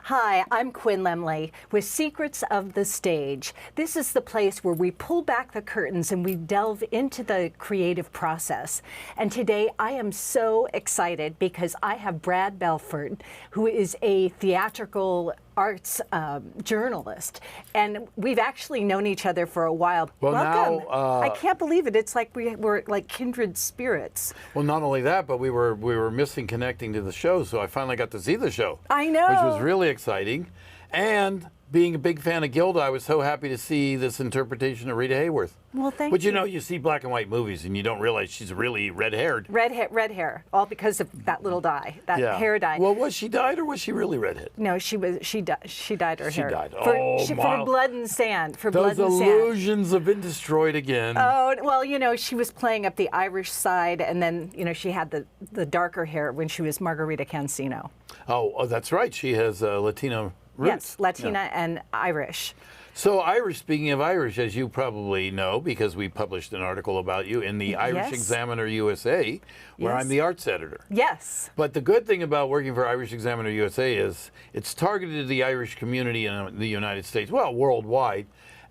Hi, I'm Quinn Lemley with Secrets of the Stage. This is the place where we pull back the curtains and we delve into the creative process. And today I am so excited because I have Brad Balfour, who is a theatrical arts journalist, and we've actually known each other for a while. Well, welcome. now, I can't believe it. It's like we're like kindred spirits. Well, not only that, but we were missing connecting to the show, so I finally got to see the show. I know. Which was really exciting. And being a big fan of Gilda, I was so happy to see this interpretation of Rita Hayworth. Well, thank you. But you know, you see black and white movies and you don't realize she's really red-haired. Red hair, all because of that little dye, that hair dye. Well, was she dyed or was she really redhead? No, she dyed her hair. She died. For blood and sand. For Those blood and sand. illusions have been destroyed again. Oh, well, you know, she was playing up the Irish side, and then, you know, she had the darker hair when she was Margarita Cancino. Oh, that's right. She has Latino roots. Yes, Latina and Irish. So Irish, speaking of Irish, as you probably know, because we published an article about you in the Irish Examiner USA, where I'm the arts editor. Yes. But the good thing about working for Irish Examiner USA is it's targeted to the Irish community in the United States, well, worldwide.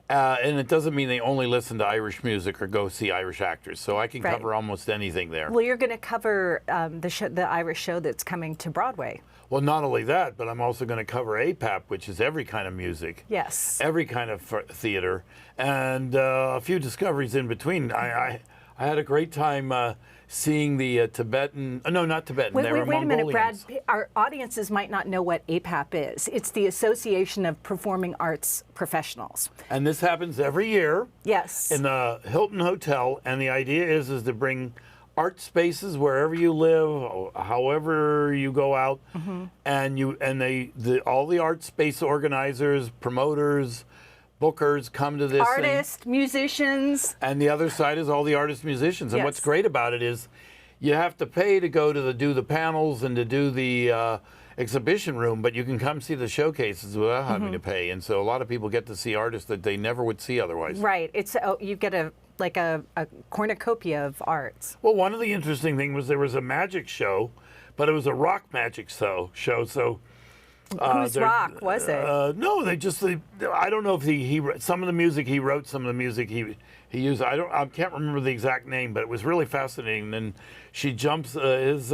And it doesn't mean they only listen to Irish music or go see Irish actors. So I can cover almost anything there. Well, you're going to cover the Irish show that's coming to Broadway. Well, not only that, but I'm also going to cover APAP, which is every kind of music. Yes. Every kind of theater. And a few discoveries in between. I had a great time seeing the Tibetan, no, not Tibetan, they were wait a minute, Brad. Mongolians. Our audiences might not know what APAP is. It's the Association of Performing Arts Professionals. And this happens every year. Yes. In the Hilton Hotel, and the idea is to bring art spaces wherever you live, however you go out, and all the art space organizers, promoters, bookers come to this artists, musicians. And the other side is all the artists, musicians. And what's great about it is you have to pay to go to do the panels and to do the exhibition room, but you can come see the showcases without having to pay. And so a lot of people get to see artists that they never would see otherwise. Right. It's you get a cornucopia of arts. Well, one of the interesting things was there was a magic show, but it was a rock magic show. So whose rock was it? No, I don't know if he some of the music he wrote, some of the music he used. I can't remember the exact name, but it was really fascinating. And she jumps, his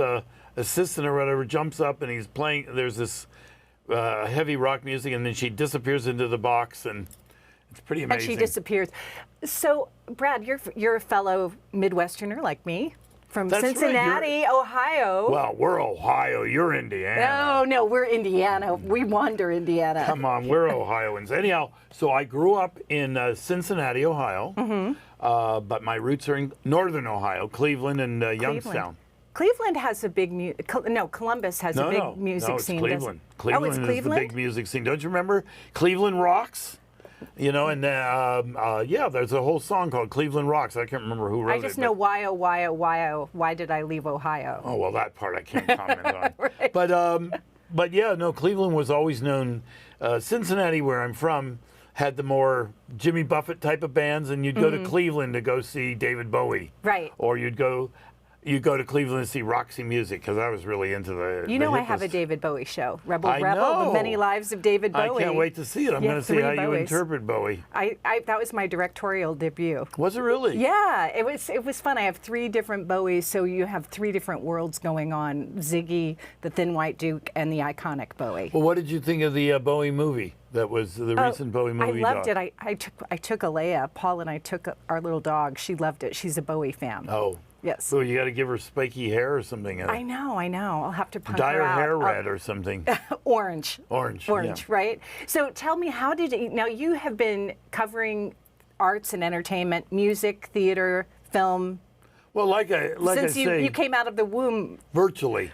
assistant or whatever jumps up, and he's playing. There's this heavy rock music, and then she disappears into the box, and it's pretty amazing. And she disappears. So, Brad, you're a fellow Midwesterner like me. From Cincinnati, Ohio. Well, we're Ohio. You're Indiana. No, we're Indiana. We wander Indiana. Come on, we're Ohioans. Anyhow, so I grew up in Cincinnati, Ohio, but my roots are in northern Ohio, Cleveland and Youngstown. Cleveland has a big Columbus has a big music scene. No, it's Cleveland. Cleveland it's Cleveland? is the big music scene. Don't you remember Cleveland Rocks? You know, and there's a whole song called Cleveland Rocks. I can't remember who wrote it. I just know why, oh, why, oh, why, oh, why did I leave Ohio? Oh, well, that part I can't comment on. Right. But yeah, no, Cleveland was always known. Cincinnati, where I'm from, had the more Jimmy Buffett type of bands, and you'd go to Cleveland to go see David Bowie. Right. Or you'd go to Cleveland to see Roxy Music, because I was really into the I have a David Bowie show, Rebel, know. The Many Lives of David Bowie. I can't wait to see it. I'm going to see how you interpret Bowie. That was my directorial debut. Was it really? Yeah, it was fun. I have 3 different Bowies, so you have 3 different worlds going on: Ziggy, the Thin White Duke, and the iconic Bowie. Well, what did you think of the Bowie movie? That was the recent Bowie movie. I loved it. I took Alea. Paul and I took our little dog. She loved it. She's a Bowie fan. Oh. Yes. So you got to give her spiky hair or something. I know. I'll have to punk dye her her out. hair red or something. Orange. Orange, right? So tell me, how did it, now you have been covering arts and entertainment, music, theater, film. Well, like I say, you came out of the womb virtually.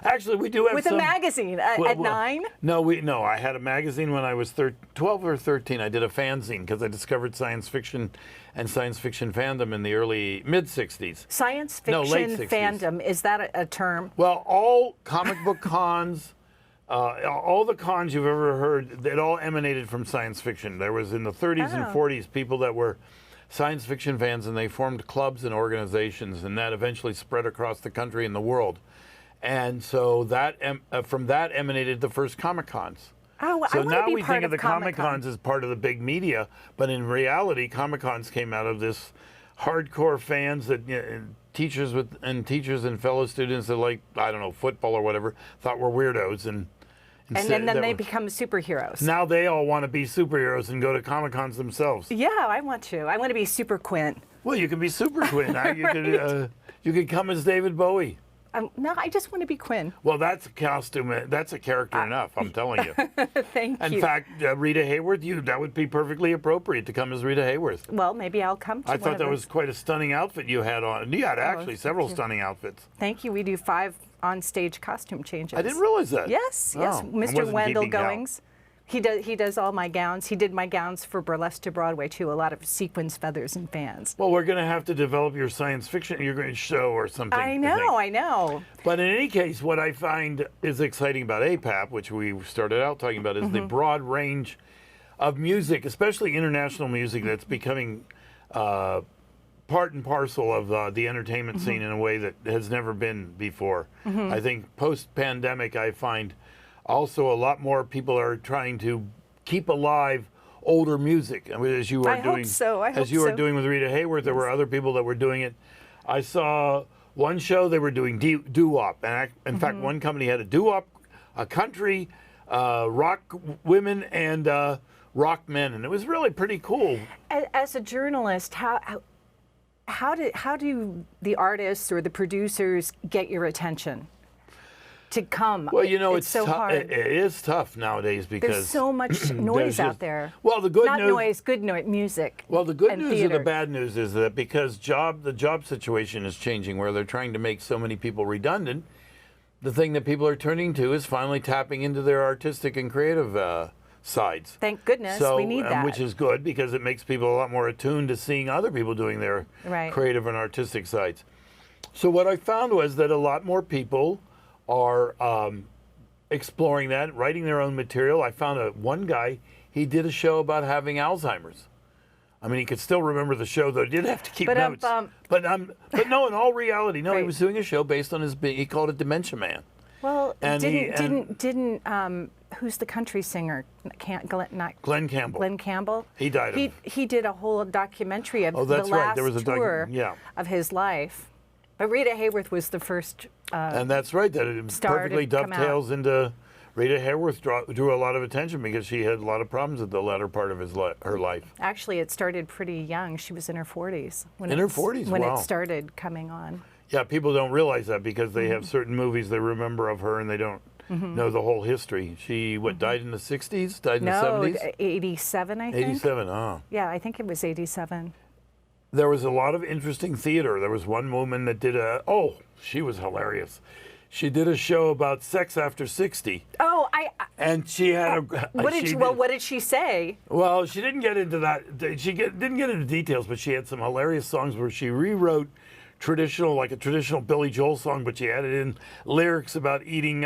Actually, we do have with a magazine at 9. No, I had a magazine when I was 12 or 13. I did a fanzine because I discovered science fiction and science fiction fandom in the mid 60s. Science fiction fandom, is that a term? Well, all comic book cons. All the cons you've ever heard, it all emanated from science fiction. There was in the 30s and 40s people that were science fiction fans, and they formed clubs and organizations, and that eventually spread across the country and the world. And so that from that emanated the first Comic-Cons. Oh, so I now be we part think of the Comic-Con. Comic-Cons as part of the big media, but in reality, Comic-Cons came out of this hardcore fans that teachers and fellow students that like, I don't know, football or whatever, thought were weirdos, and then they become superheroes. now they all want to be superheroes and go to Comic-Cons themselves. Yeah, I want to. I want to be Super Quinn. Well, you can be Super Quinn. You could come as David Bowie. No, I just want to be Quinn. Well, that's a costume. That's a character enough. I'm telling you. Thank you. In fact, Rita Hayworth, that would be perfectly appropriate to come as Rita Hayworth. Well, maybe I'll come to I thought that was quite a stunning outfit you had on. You had actually several stunning outfits. Thank you. We do 5 on-stage costume changes. I didn't realize that. Yes, Oh, yes. I Mr. wasn't Wendell keeping count. Goings. He does all my gowns. He did my gowns for Burlesque to Broadway too. A lot of sequins, feathers, and fans. Well, we're going to have to develop your science fiction. You're going to show or something. I know. But in any case, what I find is exciting about APAP, which we started out talking about, is the broad range of music, especially international music, that's becoming part and parcel of the entertainment scene in a way that has never been before. I think post-pandemic, I find also a lot more people are trying to keep alive older music. I mean, as you are doing, as you are doing with Rita Hayworth, there were other people that were doing it. I saw one show they were doing doo-wop, and in fact, one company had a doo-wop, a country, rock women, and rock men, and it was really pretty cool. As a journalist, how do the artists or the producers get your attention to come? Well, you know, it's so hard. It is tough nowadays because there's so much noise out there. Well, the good Not news, noise, good noise, music. well, the good and news theater. and the bad news is that because the job situation is changing, where they're trying to make so many people redundant, the thing that people are turning to is finally tapping into their artistic and creative sides. Thank goodness, we need that. Which is good because it makes people a lot more attuned to seeing other people doing their creative and artistic sides. So what I found was that a lot more people are exploring that, writing their own material. I found one guy, he did a show about having Alzheimer's. I mean, he could still remember the show, though. He did have to keep notes. But no, in all reality, no, he was doing a show based on he called it Dementia Man. Well, And didn't who's the country singer? Glenn Campbell. Glenn Campbell. He died. He did a whole documentary of that's the right. last There was a tour yeah. of his life. But Rita Hayworth was the first. And that's right. That it perfectly dovetails into Rita Hayworth drew a lot of attention because she had a lot of problems at the latter part of her life. Actually, it started pretty young. She was in her 40s. When Wow. it started coming on. Yeah, people don't realize that because they have certain movies they remember of her and they don't know the whole history. She, died in the 60s? Died in the 70s? No, 87, I think. 87, oh. Yeah, I think it was 87. There was a lot of interesting theater. There was one woman that did she was hilarious. She did a show about sex after 60. Oh, and she had what did she say? Well, she didn't get into that. She didn't get into details, but she had some hilarious songs where she rewrote a traditional Billy Joel song, but she added in lyrics about eating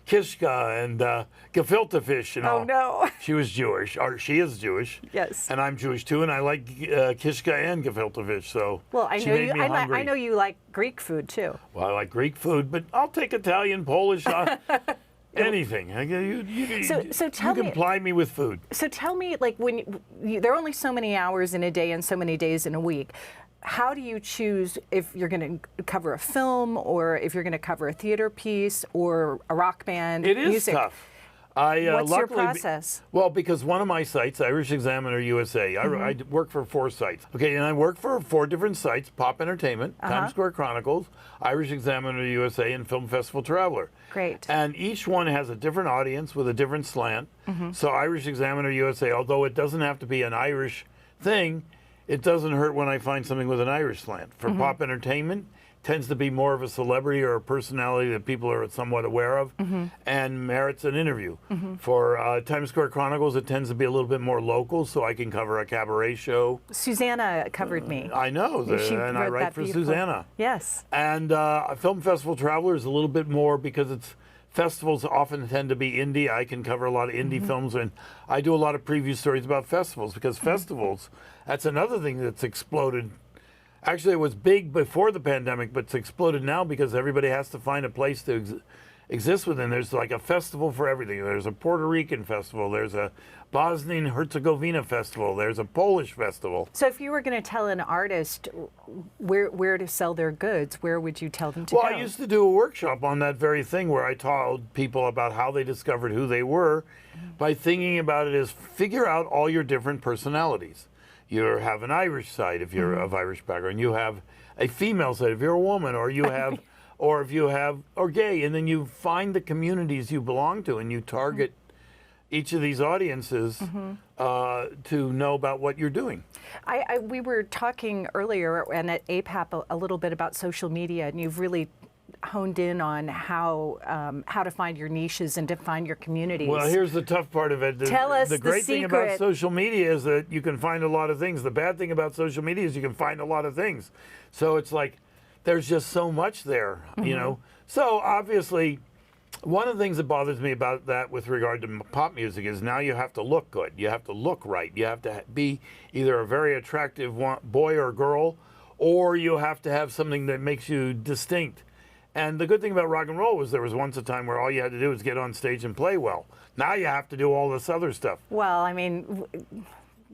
kishka and gefilte fish and all. Oh no! She was Jewish, or she is Jewish. Yes. And I'm Jewish too, and I like kishka and gefilte fish. So well, I she know made you. me hungry. I know you like Greek food too. Well, I like Greek food, but I'll take Italian, Polish, anything. So tell you me, can ply me with food. So tell me, like when there are only so many hours in a day and so many days in a week. How do you choose if you're going to cover a film or if you're going to cover a theater piece or a rock band? It is music? tough. What's your process? Well, because one of my sites, Irish Examiner USA, I work for 4 sites. Okay, and I work for 4 different sites: Pop Entertainment, Times Square Chronicles, Irish Examiner USA, and Film Festival Traveler. Great. And each one has a different audience with a different slant. So Irish Examiner USA, although it doesn't have to be an Irish thing, it doesn't hurt when I find something with an Irish slant. For Pop Entertainment, tends to be more of a celebrity or a personality that people are somewhat aware of and merits an interview. For Times Square Chronicles, it tends to be a little bit more local, so I can cover a cabaret show. Susanna covered me. I know, and I write for Susanna. Yes. And Film Festival Traveler is a little bit more because it's festivals often tend to be indie. I can cover a lot of indie films, and I do a lot of preview stories about festivals because festivals, that's another thing that's exploded. Actually, it was big before the pandemic, but it's exploded now because everybody has to find a place to exist within. There's like a festival for everything. There's a Puerto Rican festival. There's a Bosnian Herzegovina festival. There's a Polish festival. So if you were going to tell an artist where to sell their goods, where would you tell them to go? Well, I used to do a workshop on that very thing where I told people about how they discovered who they were by thinking about it as figure out all your different personalities. You have an Irish side if you're of Irish background. You have a female side if you're a woman, or you have, or gay, and then you find the communities you belong to and you target each of these audiences to know about what you're doing. We were talking earlier and at APAP a little bit about social media, and you've really honed in on how to find your niches and to find your communities. Well, here's the tough part of it. Tell us the great thing secret. about social media is that you can find a lot of things. The bad thing about social media is you can find a lot of things. So it's like there's just so much there, you know. So obviously, one of the things that bothers me about that with regard to pop music is now you have to look good. You have to look right. You have to be either a very attractive boy or girl, or you have to have something that makes you distinct. And the good thing about rock and roll was there was once a time where all you had to do was get on stage and play well. Now you have to do all this other stuff. Well, I mean,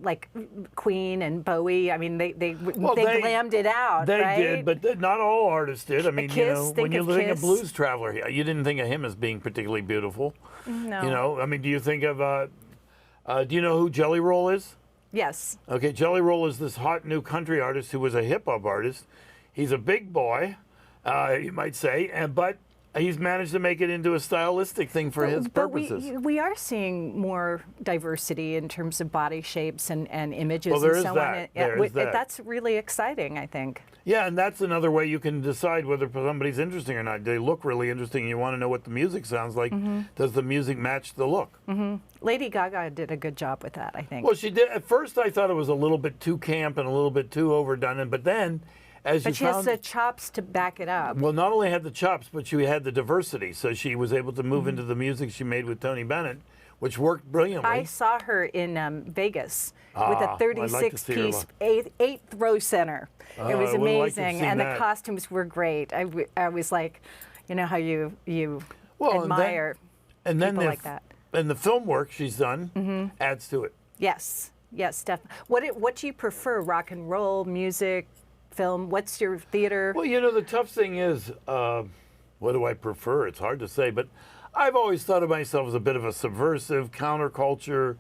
like Queen and Bowie, I mean, they glammed it out, They right? did, but not all artists did. I mean, Kiss, you know, think when you of think of Kiss. Blues Traveler, you didn't think of him as being particularly beautiful. No. You know, I mean, do you think of, do you know who Jelly Roll is? Yes. Okay, Jelly Roll is this hot new country artist who was a hip hop artist. He's a big boy, you might say, but he's managed to make it into a stylistic thing for his purposes. We are seeing more diversity in terms of body shapes and images Well, there and is so that. on. There is that. That's really exciting, I think. Yeah, and that's another way you can decide whether somebody's interesting or not. They look really interesting, and you want to know what the music sounds like. Does the music match the look? Lady Gaga did a good job with that, I think. Well, she did. At first, I thought it was a little bit too camp and a little bit too overdone, but then, as you But she found, has the chops to back it up. well, not only had the chops, but she had the diversity. So she was able to move into the music she made with Tony Bennett, which worked brilliantly. I saw her in Vegas with a I'd like to see her 36-piece eighth row center. It was I would've liked to have amazing, seen and that. the costumes were great. I was like, you know how you Well, admire and then people like that. And the film work she's done adds to it. Yes, definitely. What do you prefer? Rock and roll, music, film? What's your theater? Well, you know, the tough thing is, what do I prefer? It's hard to say, but I've always thought of myself as a bit of a subversive, counterculture,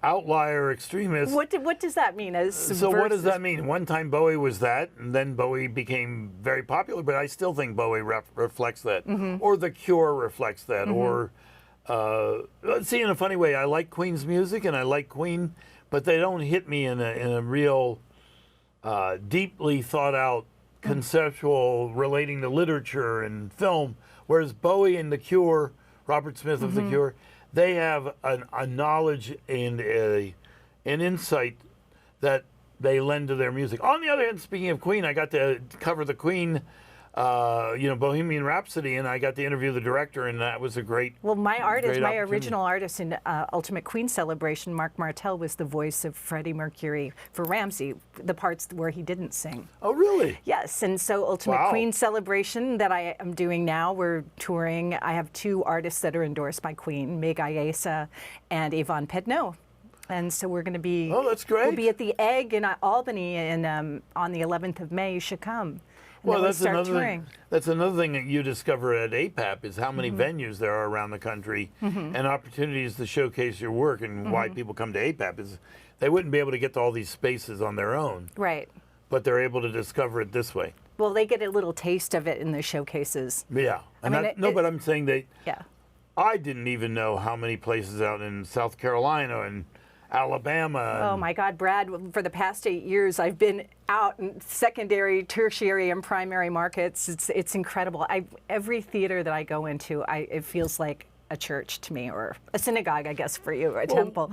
outlier, extremist. What does that mean? So what does that mean? One time Bowie was that, and then Bowie became very popular, but I still think Bowie reflects that. Or The Cure reflects that. Or, let's see, in a funny way, I like Queen's music, and I like Queen, but they don't hit me in a real deeply thought out conceptual relating to literature and film, whereas Bowie and The Cure, Robert Smith of The Cure, they have a knowledge and an insight that they lend to their music. On the other hand, speaking of Queen, I got to cover the Queen, Bohemian Rhapsody, and I got to interview the director, and that was a great. Well, my opportunity. original artist in Ultimate Queen Celebration, Mark Martel, was the voice of Freddie Mercury for Ramsey, the parts where he didn't sing. Oh, really? Yes, and so Ultimate Wow. Queen Celebration that I am doing now, we're touring. I have two artists that are endorsed by Queen, Meg Ayesa and Yvonne Pedneau. And so we're going to be. Oh, that's great. We'll be at the Egg in Albany on the 11th of May. You should come. And Well, then that's start another touring. thing. That's another thing that you discover at APAP is how many venues there are around the country and opportunities to showcase your work. And why people come to APAP is they wouldn't be able to get to all these spaces on their own, Right. but they're able to discover it this way. Well, they get a little taste of it in the showcases. Yeah. And mean, but I'm saying Yeah. I didn't even know how many places out in South Carolina and Alabama. Oh my God, Brad, for the past 8 years, I've been out in secondary, tertiary, and primary markets. It's incredible. Every theater that I go into, it feels like a church to me, or a synagogue, I guess, for you, or a temple.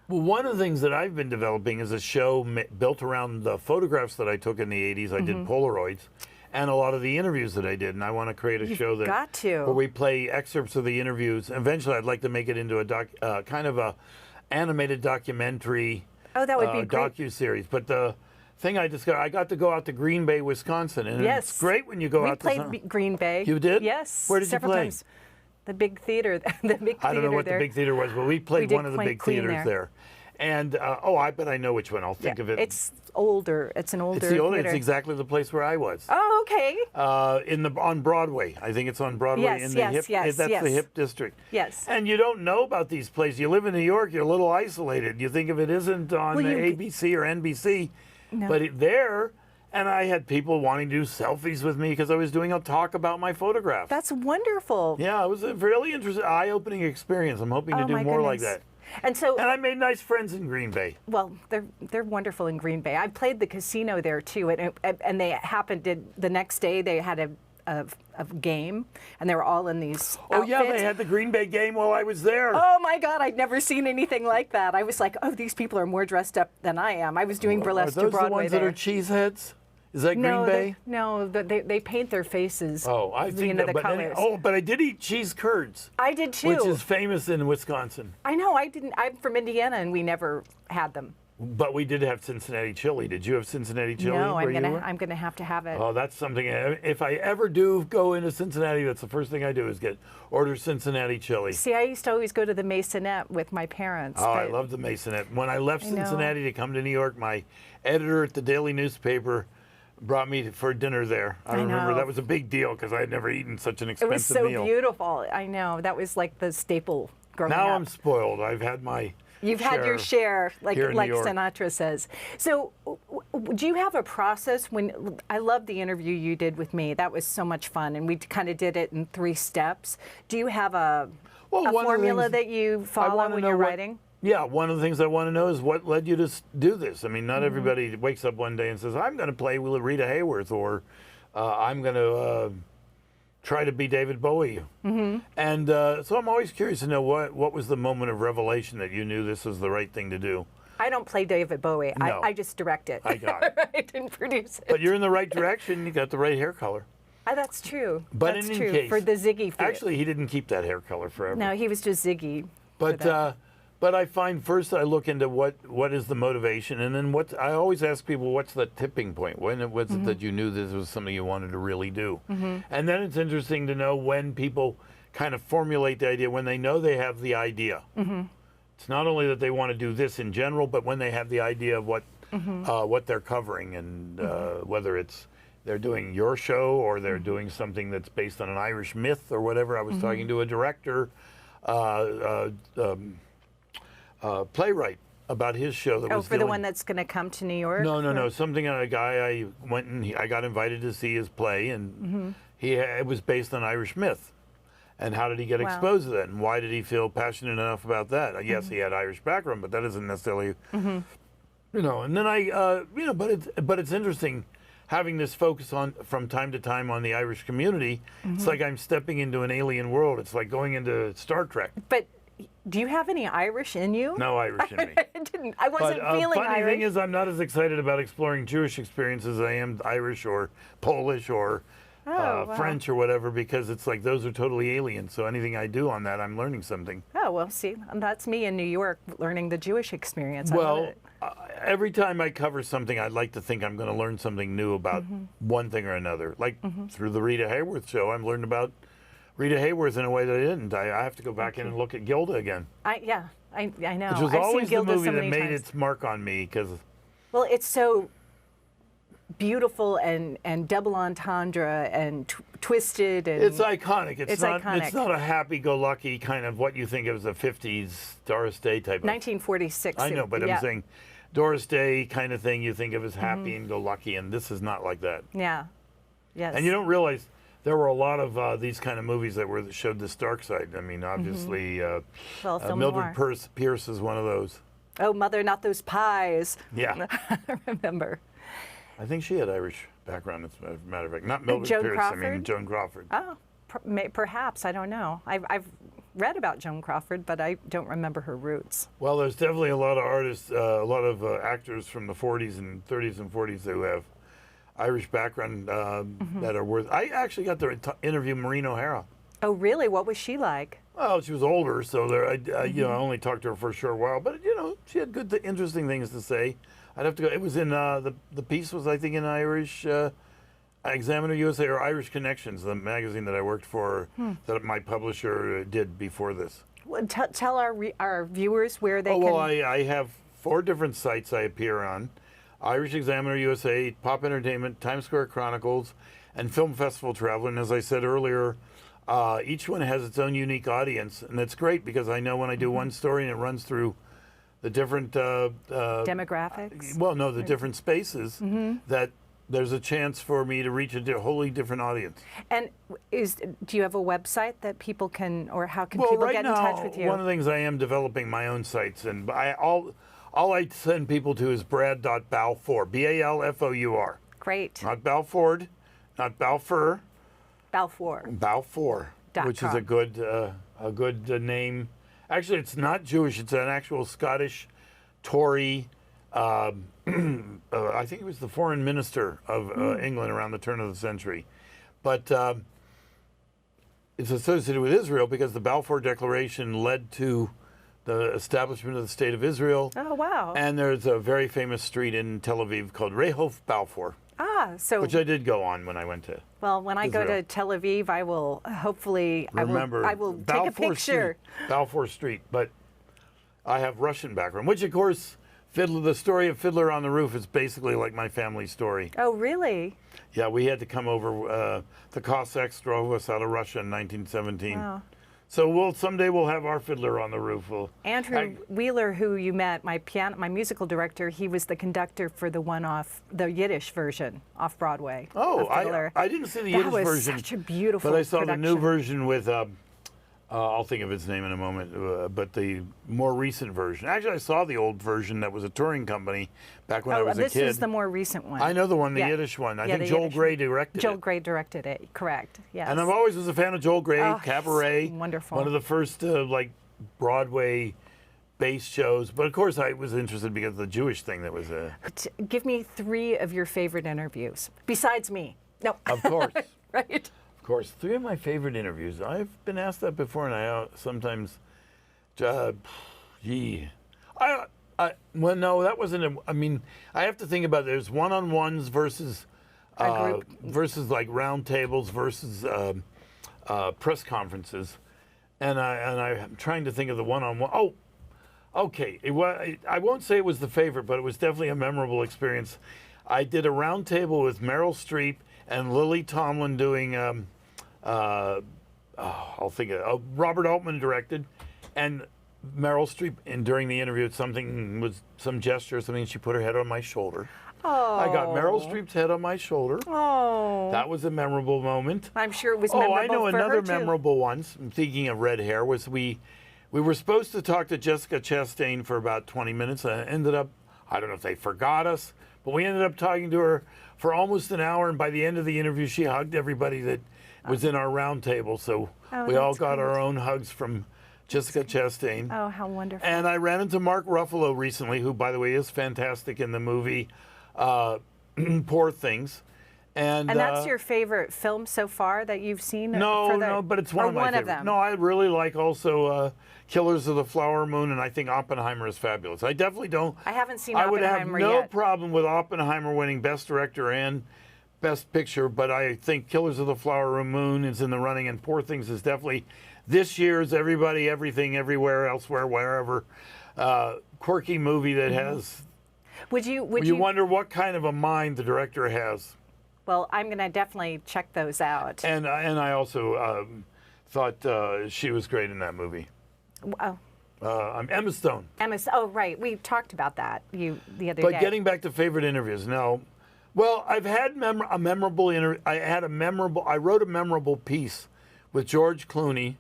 Well, one of the things that I've been developing is a show built around the photographs that I took in the 80s. I did Polaroids. and a lot of the interviews that I did. And I want to create a show that got to. where we play excerpts of the interviews. Eventually, I'd like to make it into a kind of a animated documentary. Oh, that would be great. Docu-series. But the thing I discovered, I got to go out to Green Bay, Wisconsin, and Yes. it's great when you go We out to played Green Bay. You did? Yes. Where did you several play? times. The big theater. The big I don't know theater what there. the big theater was, but we played did one of the play big Queen theaters there. And I bet I know which one. I'll think of it. It's older. It's an older It's the older. theater. It's exactly the place where I was. Oh, okay. On Broadway. I think it's on Broadway Yes, in the yes, hip. yes, That's yes. the hip district. Yes. And you don't know about these places. You live in New York. You're a little isolated. You think if it isn't on Well, the you- ABC or NBC, No. but there. And I had people wanting to do selfies with me because I was doing a talk about my photograph. That's wonderful. Yeah, it was a really interesting, eye-opening experience. I'm hoping to Oh, do my more like goodness. that. And so, And I made nice friends in Green Bay. well, they're wonderful in Green Bay. I played the casino there too, and they happened to the next day they had a game, and they were all in these Oh yeah, outfits. they had the Green Bay game while I was there. Oh my God, I'd never seen anything like that. I was like, oh, these people are more dressed up than I am. I was doing burlesque Are those to Broadway the ones there. that are cheeseheads? Is that no, Green Bay? they paint their faces. Oh, I think the that, but colors. but I did eat cheese curds, I did too. which is famous in Wisconsin. I know. I didn't. I'm from Indiana, and we never had them. But we did have Cincinnati chili. Did you have Cincinnati chili? No, where you were? I'm gonna have to have it. Oh, that's something. If I ever do go into Cincinnati, that's the first thing I do is order Cincinnati chili. See, I used to always go to the Masonette with my parents. Oh, I but- love the Masonette. When I left I know. Cincinnati to come to New York, my editor at the daily newspaper brought me for dinner there. I remember know. that was a big deal because I had never eaten such an It expensive was so meal. beautiful. I know. That was like the staple growing Now up. I'm spoiled. I've had my You've had your share, like here in New York. Sinatra says. So, do you have a process when? I love the interview you did with me. That was so much fun, and we kind of did it in 3 steps. Do you have a Well, one of the formula things that you I follow wanna when know you're what- writing? Yeah, one of the things I want to know is what led you to do this. I mean, Mm-hmm. not everybody wakes up one day and says, I'm going to play with Rita Hayworth, or I'm going to try to be David Bowie. Mm-hmm. And so I'm always curious to know what was the moment of revelation that you knew this was the right thing to do. I don't play David Bowie. No. I just direct it. I got it. I didn't produce it. But you're in the right direction. You got the right hair color. That's true. But That's in true. case, For the Ziggy. Actually, he didn't keep that hair color forever. No, he was just Ziggy. for But that. but I find first I look into what is the motivation, and then I always ask people, what's the tipping point? When was it that you knew this was something you wanted to really do? And then it's interesting to know when people kind of formulate the idea, when they know they have the idea. It's not only that they want to do this in general, but when they have the idea of what they're covering, and whether it's they're doing your show or they're doing something that's based on an Irish myth or whatever. I was talking to a director, playwright, about his show that Oh, was for the dealing- one that's going to come to New York? No. Something a guy I went and I got invited to see his play, and it was based on Irish myth. And how did he get Wow. exposed to that? And why did he feel passionate enough about that? Yes, he had Irish background, but that isn't necessarily, And then but it's interesting having this focus on from time to time on the Irish community. It's like I'm stepping into an alien world. It's like going into Star Trek. But do you have any Irish in you? No Irish in me. I wasn't But feeling funny Irish. thing is, I'm not as excited about exploring Jewish experiences as I am Irish or Polish or wow. French or whatever, because it's like those are totally alien. So anything I do on that, I'm learning something. Oh, well, see, that's me in New York learning the Jewish experience. I love Well, it. every time I cover something, I'd like to think I'm going to learn something new about one thing or another. Like through the Rita Hayworth show, I'm learning about Rita Hayworth in a way that I didn't. I have to go back in and look at Gilda again, I know. which was I've always seen the Gilda movie so that many made times. its mark on me, because Well, it's so beautiful and double entendre and twisted and it's iconic. It's not. iconic. It's not a happy-go-lucky kind of what you think of as a '50s Doris Day type of. 1946. I know, but yeah. I'm saying Doris Day kind of thing you think of as happy and go lucky, and this is not like that. Yeah. Yes. And you don't realize there were a lot of these kind of movies that showed this dark side. I mean, obviously, well, film Mildred noir. Pierce is one of those. Oh, Mother, not those pies. Yeah, I remember. I think she had Irish background. As a matter of fact, not Mildred Joan Pierce. I mean Crawford? Joan Crawford. Oh, perhaps. I don't know. I've read about Joan Crawford, but I don't remember her roots. Well, there's definitely a lot of artists, a lot of actors from the 40s and 30s and 40s who have Irish background that are worth. I actually got to interview Maureen O'Hara. Oh, really? What was she like? Well, she was older, so I only talked to her for a short while. But she had good, interesting things to say. I'd have to go. It was in the piece was I think in Irish Examiner USA or Irish Connections, the magazine that I worked for, that my publisher did before this. Well, tell our viewers where they can. Well, I have 4 different sites I appear on: Irish Examiner USA, Pop Entertainment, Times Square Chronicles, and Film Festival Traveler. And as I said earlier, each one has its own unique audience, and it's great because I know when I do one story and it runs through the different demographics. Well, no, the different spaces that there's a chance for me to reach a wholly different audience. And do you have a website that people can, or how can Well, people right get now, in touch with you? one of the things I am developing my own sites, and all I send people to is brad.balfour, Balfour. Great. Not Balford, not Balfour. Balfour. Balfour, which is a good name. Actually, it's not Jewish. It's an actual Scottish Tory. I think it was the foreign minister of England around the turn of the century. But it's associated with Israel because the Balfour Declaration led to the establishment of the State of Israel. Oh, wow. And there's a very famous street in Tel Aviv called Rehof Balfour, so which I did go on when I went to well, when I go Israel. to Tel Aviv, I will hopefully remember. I will take a Balfour picture. Street, Balfour Street, but I have Russian background, which of course, the story of Fiddler on the Roof is basically like my family story. Oh, really? Yeah, we had to come over. The Cossacks drove us out of Russia in 1917. Wow. So someday we'll have our Fiddler on the Roof. Andrew Wheeler, who you met, my musical director, he was the conductor for the Yiddish version off Broadway. Oh, of Fiddler. I didn't see the Yiddish version. That was such a beautiful But I saw production. the new version with, I'll think of its name in a moment, but the more recent version. Actually, I saw the old version that was a touring company back when I was a kid. This is the more recent one. I know the one, the Yiddish one. I think Joel Grey directed it. Joel Grey directed it, correct, yes. And I've always was a fan of Joel Grey, Cabaret. Wonderful. One of the first Broadway-based shows. But of course, I was interested because of the Jewish thing that was. Give me 3 of your favorite interviews, besides me. No. Of course. Right. Of course, 3 of my favorite interviews. I've been asked that before, and I sometimes, well, no, that wasn't. I have to think about it. There's one-on-ones versus versus like round tables versus press conferences, and I'm trying to think of the one-on-one. Oh, okay. I won't say it was the favorite, but it was definitely a memorable experience. I did a round table with Meryl Streep and Lily Tomlin doing. I'll think of Robert Altman directed, and Meryl Streep. And during the interview, some gesture or something. She put her head on my shoulder. Oh. I got Meryl Streep's head on my shoulder. Oh. That was a memorable moment. I'm sure it was memorable I know for another her too. memorable one. Speaking of red hair, was we were supposed to talk to Jessica Chastain for about 20 minutes. And ended up, I don't know if they forgot us, but we ended up talking to her for almost an hour. And by the end of the interview, she hugged everybody that was in our round table. So we all got our own hugs from Jessica Chastain. Oh, how wonderful. And I ran into Mark Ruffalo recently, who, by the way, is fantastic in the movie Poor Things. And that's your favorite film so far that you've seen? No, but it's one of my favorites. Them. No, I really like also Killers of the Flower Moon, and I think Oppenheimer is fabulous. I definitely don't. I haven't seen Oppenheimer yet. I would have no yet. problem with Oppenheimer winning Best Director and Best Picture, but I think Killers of the Flower Moon is in the running, and Poor Things is definitely this year's Everybody, Everything, Everywhere, Elsewhere, Wherever quirky movie that has. Would you wonder what kind of a mind the director has? Well, I'm going to definitely check those out. And I also thought she was great in that movie. Oh. Emma Stone. Oh, right. We talked about that the other day. But getting back to favorite interviews, no. Well, I've had a memorable interview. I wrote a memorable piece with George Clooney,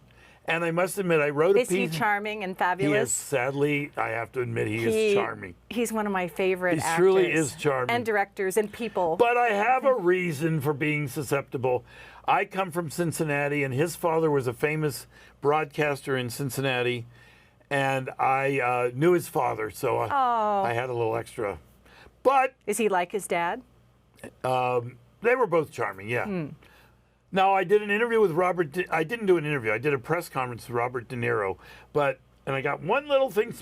and I must admit, I wrote a piece. Is he charming and fabulous? He is, sadly, I have to admit, he is charming. He's one of my favorite actors. He truly is charming. And directors and people. But I have a reason for being susceptible. I come from Cincinnati, and his father was a famous broadcaster in Cincinnati, and I knew his father, so I had a little extra. But is he like his dad? They were both charming, yeah. Now, I did an interview with I didn't do an interview. I did a press conference with Robert De Niro, and I got one little thing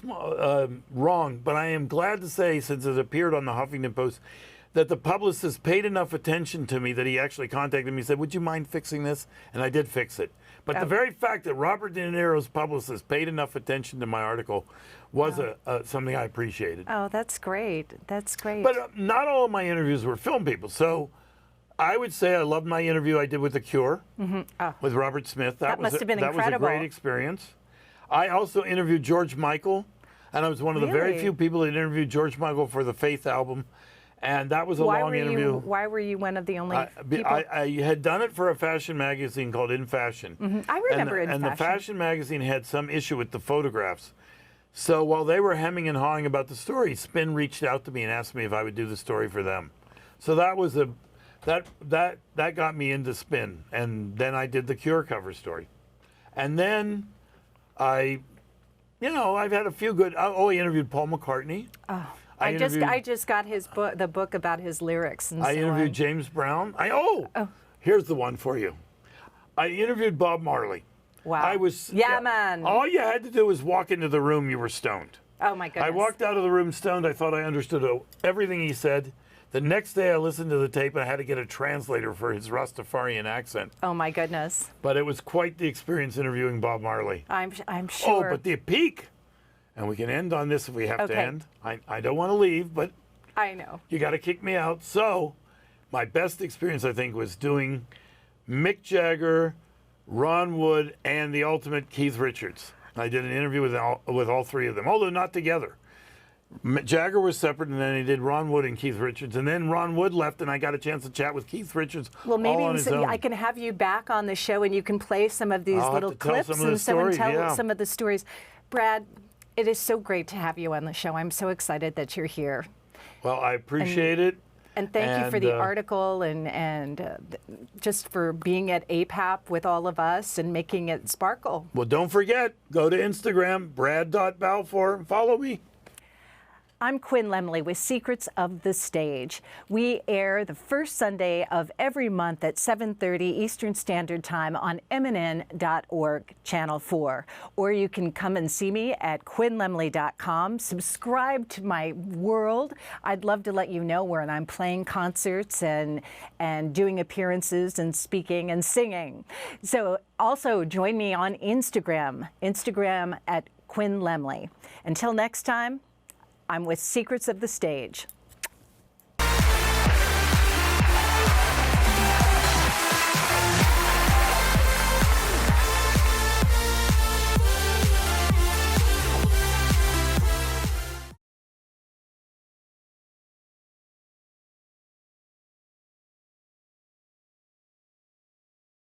wrong, but I am glad to say, since it appeared on the Huffington Post, that the publicist paid enough attention to me that he actually contacted me and said, would you mind fixing this? And I did fix it. But the very fact that Robert De Niro's publicist paid enough attention to my article was something I appreciated. Oh, that's great. That's great. But not all of my interviews were film people. So I would say I loved my interview I did with The Cure with Robert Smith. That must have been incredible. That was a great experience. I also interviewed George Michael, and I was one of the very few people that interviewed George Michael for the Faith album. And that was a long interview. Why were you one of the only people? I had done it for a fashion magazine called In Fashion. I remember In Fashion. And the fashion magazine had some issue with the photographs. So while they were hemming and hawing about the story, Spin reached out to me and asked me if I would do the story for them. So that was that got me into Spin. And then I did the Cure cover story. And then I've had a few good. I interviewed Paul McCartney. Oh. I just got his book, the book about his lyrics, and I interviewed James Brown. Here's the one for you. I interviewed Bob Marley. Wow. Man. All you had to do was walk into the room. You were stoned. Oh my goodness. I walked out of the room stoned. I thought I understood everything he said. The next day, I listened to the tape, and I had to get a translator for his Rastafarian accent. Oh my goodness. But it was quite the experience interviewing Bob Marley. I'm sure. Oh, but the peak. And we can end on this if we have to end. I don't want to leave, but I know. You got to kick me out. So my best experience, I think, was doing Mick Jagger, Ron Wood, and the ultimate Keith Richards. I did an interview with all three of them, although not together. Jagger was separate, and then he did Ron Wood and Keith Richards. And then Ron Wood left, and I got a chance to chat with Keith Richards. Well, maybe all on his own. I can have you back on the show, and you can play some of these little clips and tell some of the stories. Brad, it is so great to have you on the show. I'm so excited that you're here. Well, I appreciate it. And thank you for the article and just for being at APAP with all of us and making it sparkle. Well, don't forget, go to Instagram, brad.balfour, and follow me. I'm Quinn Lemley with Secrets of the Stage. We air the first Sunday of every month at 7:30 Eastern Standard Time on MNN.org, Channel 4. Or you can come and see me at QuinnLemley.com. Subscribe to my world. I'd love to let you know when I'm playing concerts and doing appearances and speaking and singing. So also join me on Instagram at Quinn Lemley. Until next time, I'm with Secrets of the Stage.